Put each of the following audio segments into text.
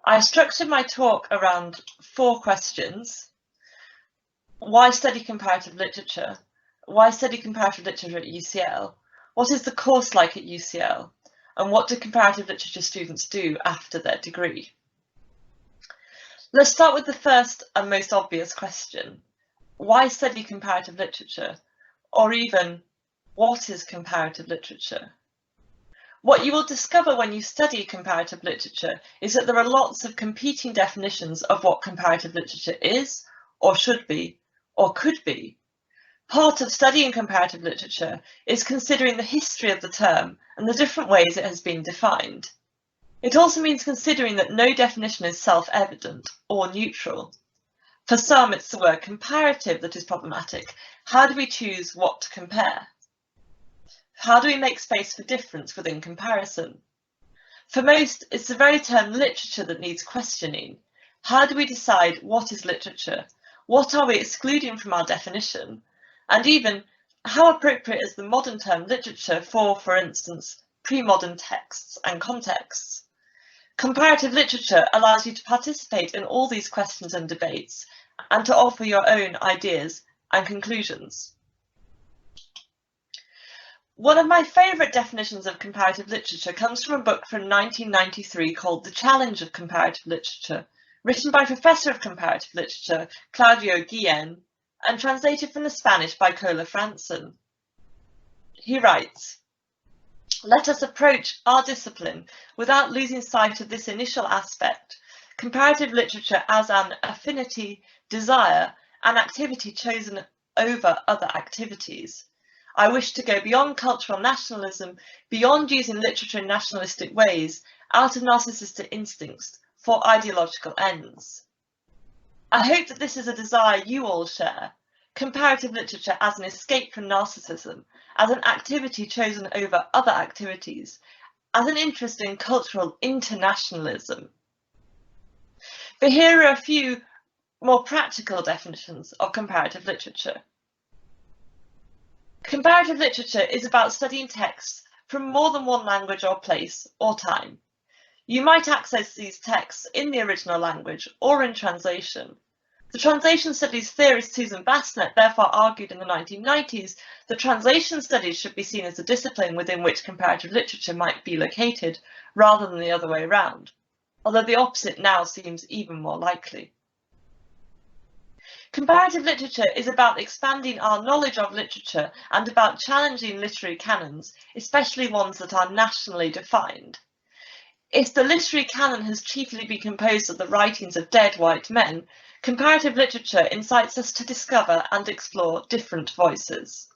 I structured my talk around 4 questions. Why study comparative literature? Why study comparative literature at UCL? What is the course like at UCL? And what do comparative literature students do after their degree? Let's start with the first and most obvious question. Why study comparative literature? Or even, what is comparative literature? What you will discover when you study comparative literature is that there are lots of competing definitions of what comparative literature is, or should be, or could be. Part of studying comparative literature is considering the history of the term and the different ways it has been defined. It also means considering that no definition is self-evident or neutral. For some, it's the word comparative that is problematic. How do we choose what to compare? How do we make space for difference within comparison? For most, it's the very term literature that needs questioning. How do we decide what is literature? What are we excluding from our definition? And even, how appropriate is the modern term literature for instance, pre-modern texts and contexts? Comparative literature allows you to participate in all these questions and debates and to offer your own ideas and conclusions. One of my favourite definitions of comparative literature comes from a book from 1993 called The Challenge of Comparative Literature, written by Professor of Comparative Literature Claudio Guillen and translated from the Spanish by Cola Franson. He writes, "Let us approach our discipline without losing sight of this initial aspect, comparative literature as an affinity, desire, and activity chosen over other activities. I wish to go beyond cultural nationalism, beyond using literature in nationalistic ways, out of narcissistic instincts, for ideological ends. I hope that this is a desire you all share. Comparative literature as an escape from narcissism, as an activity chosen over other activities, as an interest in cultural internationalism." But here are a few more practical definitions of comparative literature. Comparative literature is about studying texts from more than one language or place or time. You might access these texts in the original language or in translation. The translation studies theorist Susan Bassnett therefore argued in the 1990s that translation studies should be seen as a discipline within which comparative literature might be located, rather than the other way around, although the opposite now seems even more likely. Comparative literature is about expanding our knowledge of literature and about challenging literary canons, especially ones that are nationally defined. If the literary canon has chiefly been composed of the writings of dead white men, comparative literature incites us to discover and explore different voices.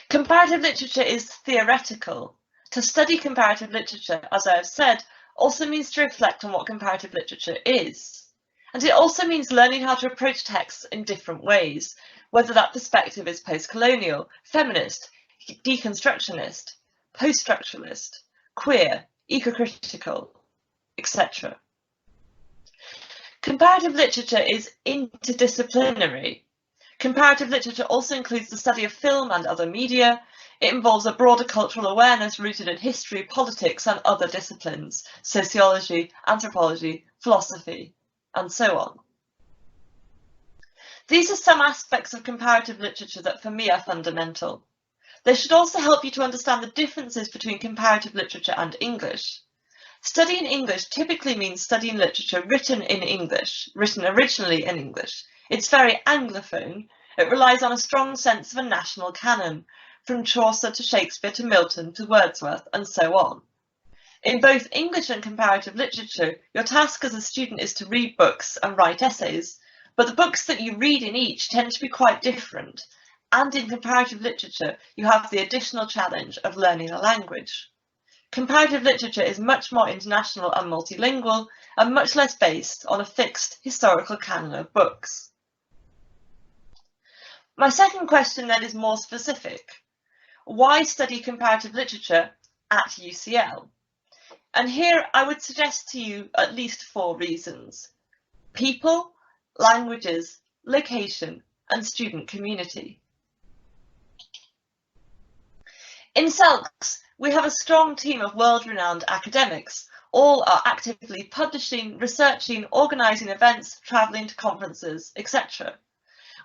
Comparative literature is theoretical. To study comparative literature, as I have said, also means to reflect on what comparative literature is. And it also means learning how to approach texts in different ways, whether that perspective is post-colonial, feminist, deconstructionist, post-structuralist, queer, eco-critical, etc. Comparative literature is interdisciplinary. Comparative literature also includes the study of film and other media. It involves a broader cultural awareness rooted in history, politics, and other disciplines, sociology, anthropology, philosophy, and so on. These are some aspects of comparative literature that for me are fundamental. They should also help you to understand the differences between comparative literature and English. Studying English typically means studying literature written in English, written originally in English. It's very Anglophone. It relies on a strong sense of a national canon, from Chaucer to Shakespeare to Milton to Wordsworth and so on. In both English and comparative literature, your task as a student is to read books and write essays, but the books that you read in each tend to be quite different. And in comparative literature, you have the additional challenge of learning a language. Comparative literature is much more international and multilingual, and much less based on a fixed historical canon of books. My second question then is more specific. Why study comparative literature at UCL? And here I would suggest to you at least 4 reasons: people, languages, location, and student community. In SELCS, we have a strong team of world-renowned academics, All are actively publishing, researching, organising events, travelling to conferences, etc.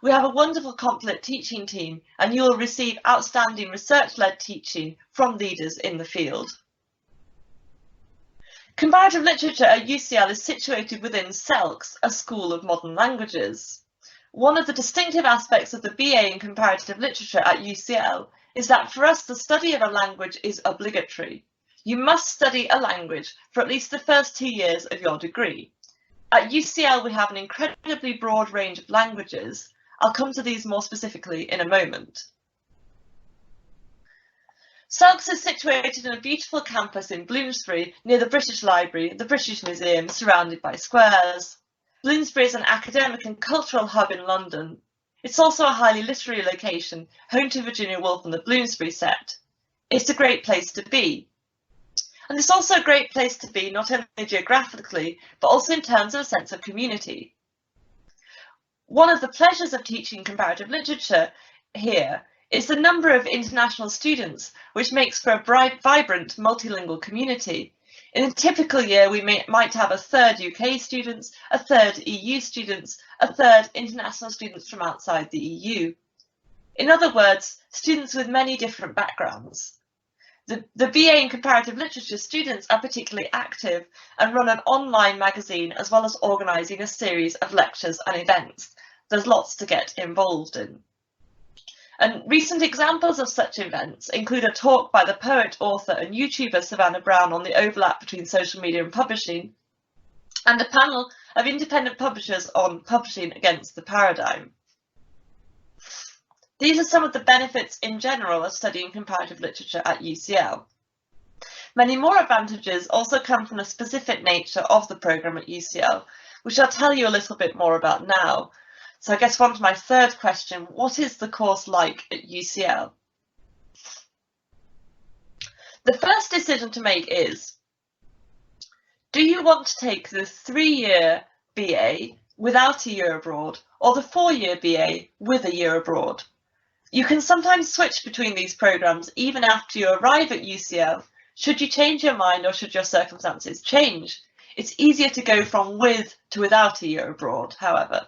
We have a wonderful CompLit teaching team, and you will receive outstanding research-led teaching from leaders in the field. Comparative literature at UCL is situated within SELCS, a school of modern languages. One of the distinctive aspects of the BA in comparative literature at UCL is that for us the study of a language is obligatory. You must study a language for at least the first 2 years of your degree. At UCL we have an incredibly broad range of languages. I'll come to these more specifically in a moment. SELCS is situated in a beautiful campus in Bloomsbury, near the British Library, the British Museum, surrounded by squares. Bloomsbury is an academic and cultural hub in London. It's also a highly literary location, home to Virginia Woolf and the Bloomsbury set. It's a great place to be. And it's also a great place to be not only geographically, but also in terms of a sense of community. One of the pleasures of teaching comparative literature here is the number of international students, which makes for a bright, vibrant, multilingual community. In a typical year, we might have a third UK students, a third EU students, a third international students from outside the EU. In other words, students with many different backgrounds. The BA in comparative literature students are particularly active and run an online magazine as well as organising a series of lectures and events. There's lots to get involved in. And recent examples of such events include a talk by the poet, author and YouTuber Savannah Brown on the overlap between social media and publishing, and a panel of independent publishers on publishing against the paradigm. These are some of the benefits in general of studying comparative literature at UCL. Many more advantages also come from the specific nature of the programme at UCL, which I'll tell you a little bit more about now. So I guess on to my third question, what is the course like at UCL? The first decision to make is, do you want to take the 3-year BA without a year abroad or the 4-year BA with a year abroad? You can sometimes switch between these programmes even after you arrive at UCL, should you change your mind or should your circumstances change. It's easier to go from with to without a year abroad, however.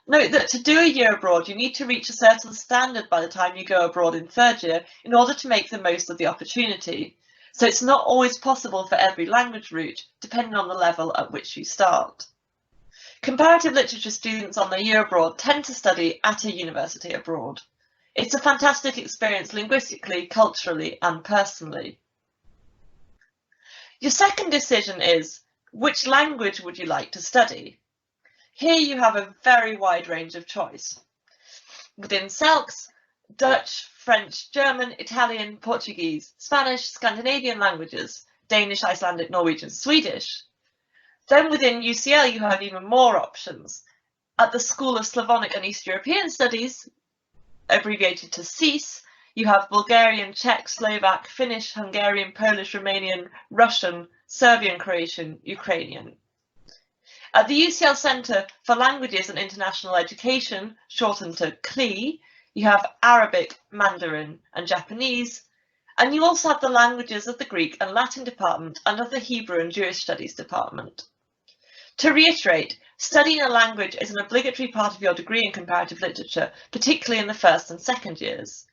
Note that to do a year abroad, you need to reach a certain standard by the time you go abroad in 3rd year in order to make the most of the opportunity. So it's not always possible for every language route, depending on the level at which you start. Comparative literature students on their year abroad tend to study at a university abroad. It's a fantastic experience linguistically, culturally, and personally. Your second decision is, which language would you like to study? Here you have a very wide range of choice. Within SELCS, Dutch, French, German, Italian, Portuguese, Spanish, Scandinavian languages, Danish, Icelandic, Norwegian, Swedish. Then within UCL you have even more options. At the School of Slavonic and East European Studies, abbreviated to SEAS, you have Bulgarian, Czech, Slovak, Finnish, Hungarian, Polish, Romanian, Russian, Serbian, Croatian, Ukrainian. At the UCL Centre for Languages and International Education, shortened to CLI, you have Arabic, Mandarin and Japanese, and you also have the languages of the Greek and Latin department under the Hebrew and Jewish Studies department. To reiterate, studying a language is an obligatory part of your degree in comparative literature, particularly in the 1st and 2nd years.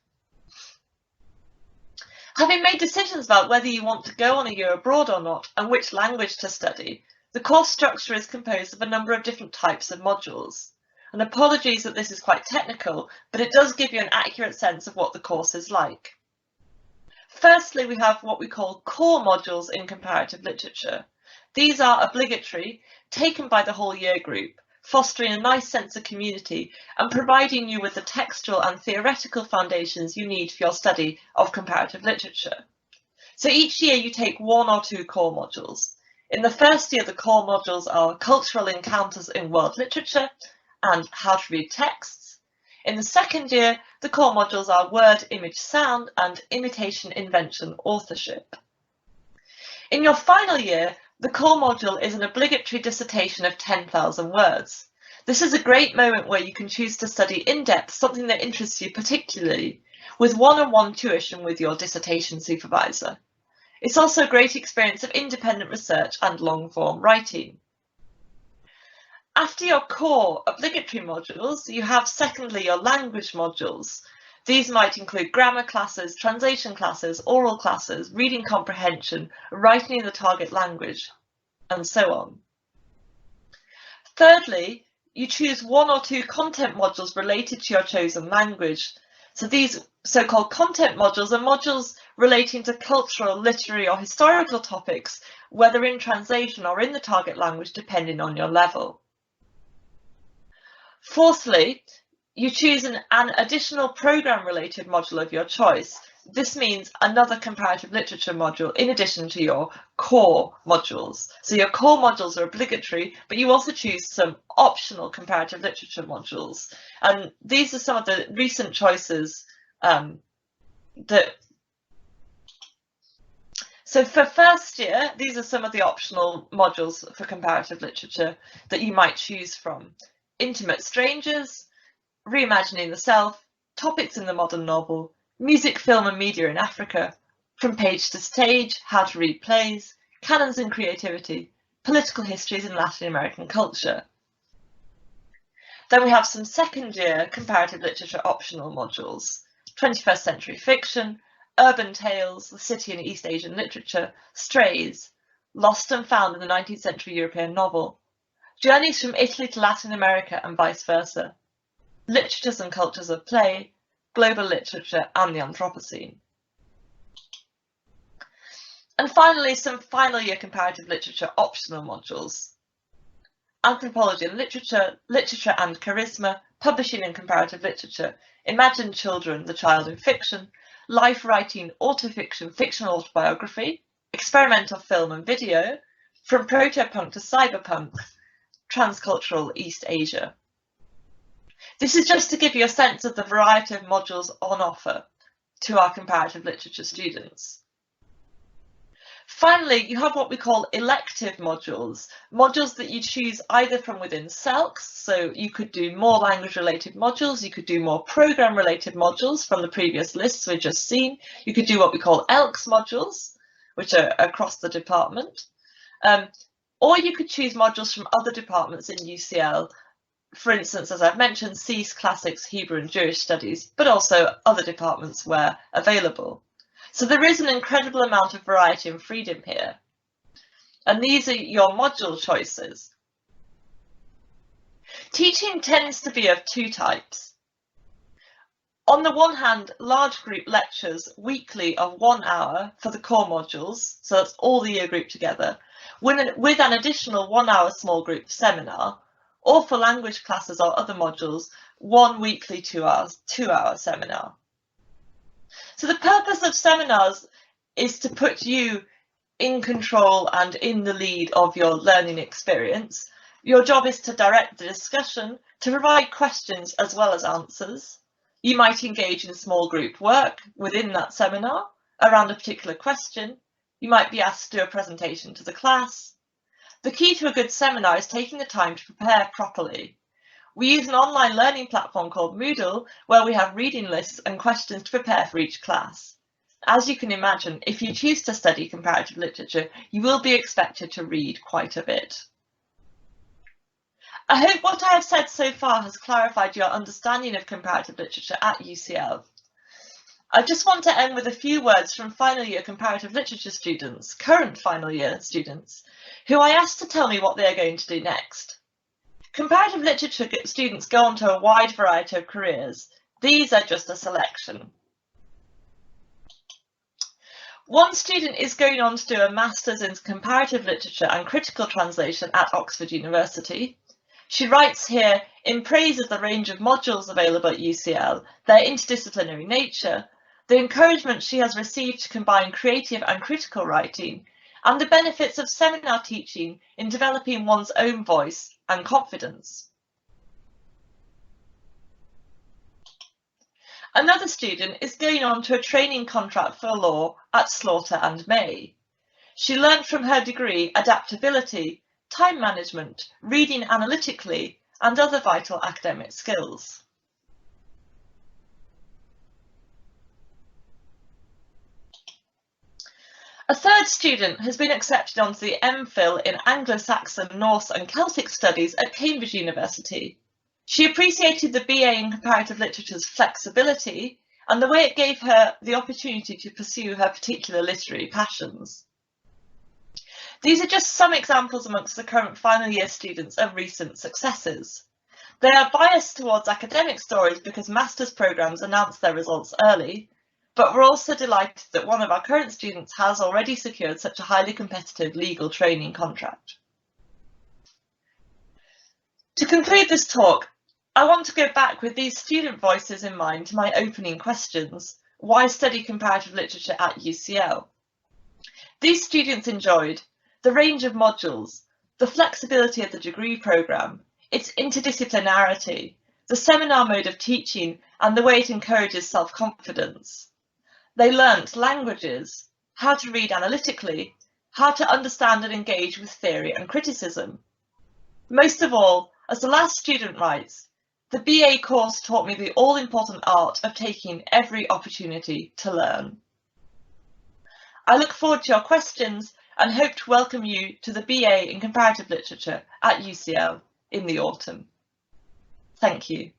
Having made decisions about whether you want to go on a year abroad or not and which language to study, the course structure is composed of a number of different types of modules. And apologies that this is quite technical, but it does give you an accurate sense of what the course is like. Firstly, we have what we call core modules in comparative literature. These are obligatory, taken by the whole year group, fostering a nice sense of community and providing you with the textual and theoretical foundations you need for your study of comparative literature. So each year you take 1 or 2 core modules. In the first year, the core modules are Cultural Encounters in World Literature and How to Read Texts. In the second year, the core modules are Word, Image, Sound and Imitation, Invention, Authorship. In your final year, the core module is an obligatory dissertation of 10,000 words. This is a great moment where you can choose to study in depth something that interests you particularly, with one-on-one tuition with your dissertation supervisor. It's also a great experience of independent research and long-form writing. After your core obligatory modules, you have secondly your language modules. These might include grammar classes, translation classes, oral classes, reading comprehension, writing in the target language, and so on. Thirdly, you choose one or two content modules related to your chosen language. So these so-called content modules are modules relating to cultural, literary, or historical topics, whether in translation or in the target language, depending on your level. Fourthly, you choose an additional program-related module of your choice. This means another comparative literature module in addition to your core modules. So your core modules are obligatory, but you also choose some optional comparative literature modules. And these are some of the recent choices So for first year, these are some of the optional modules for comparative literature that you might choose from. Intimate Strangers, Reimagining the Self, Topics in the Modern Novel, Music, Film and Media in Africa, From Page to Stage, How to Read Plays, Canons in Creativity, Political Histories in Latin American Culture. Then we have some second year comparative literature optional modules, 21st Century Fiction, Urban Tales, The City in East Asian Literature, Strays, Lost and Found in the 19th Century European Novel, Journeys from Italy to Latin America and vice versa, Literatures and Cultures of Play, Global Literature and the Anthropocene. And finally, some final year comparative literature optional modules. Anthropology and Literature, Literature and Charisma, Publishing and Comparative Literature, Imagined Children, The Child in Fiction, Life Writing, Autofiction, Fictional Autobiography, Experimental Film and Video, From Proto-Punk to Cyberpunk, Transcultural East Asia. This is just to give you a sense of the variety of modules on offer to our comparative literature students. Finally, you have what we call elective modules, modules that you choose either from within SELCS, so you could do more language-related modules, you could do more program-related modules from the previous lists we've just seen, you could do what we call ELCS modules, which are across the department, or you could choose modules from other departments in UCL, for instance, as I've mentioned, CES, Classics, Hebrew and Jewish Studies, but also other departments where available. So there is an incredible amount of variety and freedom here. And these are your module choices. Teaching tends to be of two types. On the one hand, large group lectures weekly of 1 hour for the core modules, so that's all the year group together, with an additional 1 hour small group seminar, or for language classes or other modules, one weekly 2-hour seminar. So the purpose of seminars is to put you in control and in the lead of your learning experience. Your job is to direct the discussion, to provide questions as well as answers. You might engage in small group work within that seminar around a particular question. You might be asked to do a presentation to the class. The key to a good seminar is taking the time to prepare properly. We use an online learning platform called Moodle, where we have reading lists and questions to prepare for each class. As you can imagine, if you choose to study comparative literature, you will be expected to read quite a bit. I hope what I have said so far has clarified your understanding of comparative literature at UCL. I just want to end with a few words from final year comparative literature students, current final year students, who I asked to tell me what they are going to do next. Comparative literature students go on to a wide variety of careers. These are just a selection. One student is going on to do a master's in comparative literature and critical translation at Oxford University. She writes here in praise of the range of modules available at UCL, their interdisciplinary nature, the encouragement she has received to combine creative and critical writing, and the benefits of seminar teaching in developing one's own voice and confidence. Another student is going on to a training contract for law at Slaughter and May. She learned from her degree adaptability, time management, reading analytically, and other vital academic skills. A third student has been accepted onto the MPhil in Anglo-Saxon, Norse and Celtic Studies at Cambridge University. She appreciated the BA in Comparative Literature's flexibility and the way it gave her the opportunity to pursue her particular literary passions. These are just some examples amongst the current final year students of recent successes. They are biased towards academic stories because master's programmes announce their results early, but we're also delighted that one of our current students has already secured such a highly competitive legal training contract. To conclude this talk, I want to go back with these student voices in mind to my opening questions. Why study comparative literature at UCL? These students enjoyed the range of modules, the flexibility of the degree programme, its interdisciplinarity, the seminar mode of teaching and the way it encourages self-confidence. They learnt languages, how to read analytically, how to understand and engage with theory and criticism. Most of all, as the last student writes, the BA course taught me the all-important art of taking every opportunity to learn. I look forward to your questions and hope to welcome you to the BA in Comparative Literature at UCL in the autumn. Thank you.